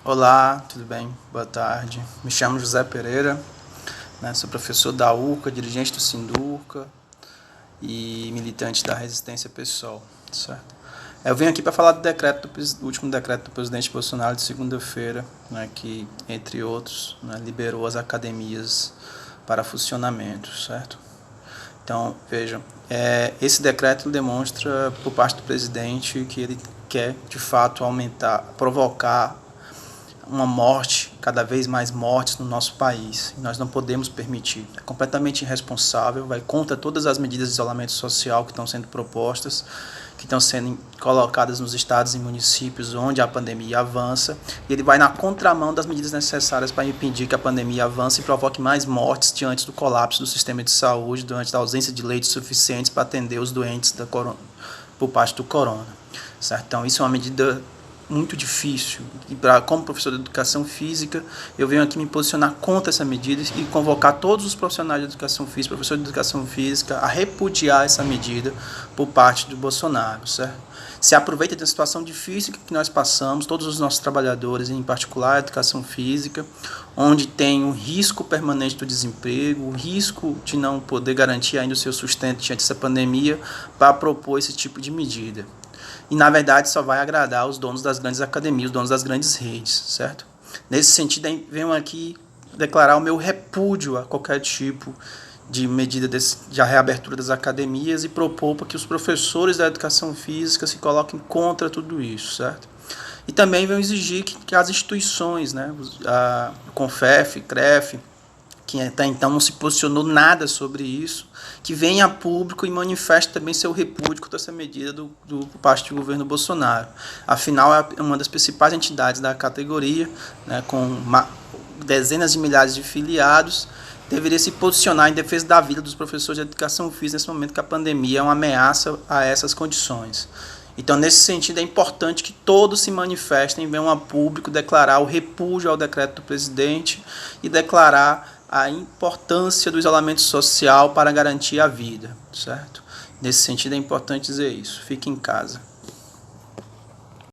Olá, tudo bem? Boa tarde. Me chamo José Pereira, né? Sou professor da URCA, dirigente do Sindurca e militante da Resistência PSOL, certo? Eu venho aqui para falar do último decreto do presidente Bolsonaro de segunda-feira, né, que, entre outros, né, liberou as academias para funcionamento, certo? Então, vejam, esse decreto demonstra, por parte do presidente, que ele quer, de fato, provocar uma morte, cada vez mais mortes no nosso país. E nós não podemos permitir. É completamente irresponsável, vai contra todas as medidas de isolamento social que estão sendo propostas, que estão sendo colocadas nos estados e municípios onde a pandemia avança, e ele vai na contramão das medidas necessárias para impedir que a pandemia avance e provoque mais mortes diante do colapso do sistema de saúde, diante da ausência de leitos suficientes para atender os doentes por parte do corona. Certo? Então, isso é uma medida muito difícil. E como professor de educação física, eu venho aqui me posicionar contra essa medida e convocar todos os profissionais de educação física, professores de educação física, a repudiar essa medida por parte do Bolsonaro, certo? Se aproveita da situação difícil que nós passamos, todos os nossos trabalhadores, em particular a educação física, onde tem um risco permanente do desemprego, o risco de não poder garantir ainda o seu sustento diante dessa pandemia, para propor esse tipo de medida. E, na verdade, só vai agradar os donos das grandes academias, os donos das grandes redes, certo? Nesse sentido, venho aqui declarar o meu repúdio a qualquer tipo de medida de reabertura das academias e propor para que os professores da educação física se coloquem contra tudo isso, certo? E também venho exigir que as instituições, né, a CONFEF, CREF, que até então não se posicionou nada sobre isso, que venha a público e manifeste também seu repúdio contra essa medida por parte do governo Bolsonaro. Afinal, é uma das principais entidades da categoria, né, com dezenas de milhares de filiados, deveria se posicionar em defesa da vida dos professores de educação física nesse momento que a pandemia é uma ameaça a essas condições. Então, nesse sentido, é importante que todos se manifestem, venham a público declarar o repúdio ao decreto do presidente e declarar a importância do isolamento social para garantir a vida, certo? Nesse sentido, é importante dizer isso. Fique em casa.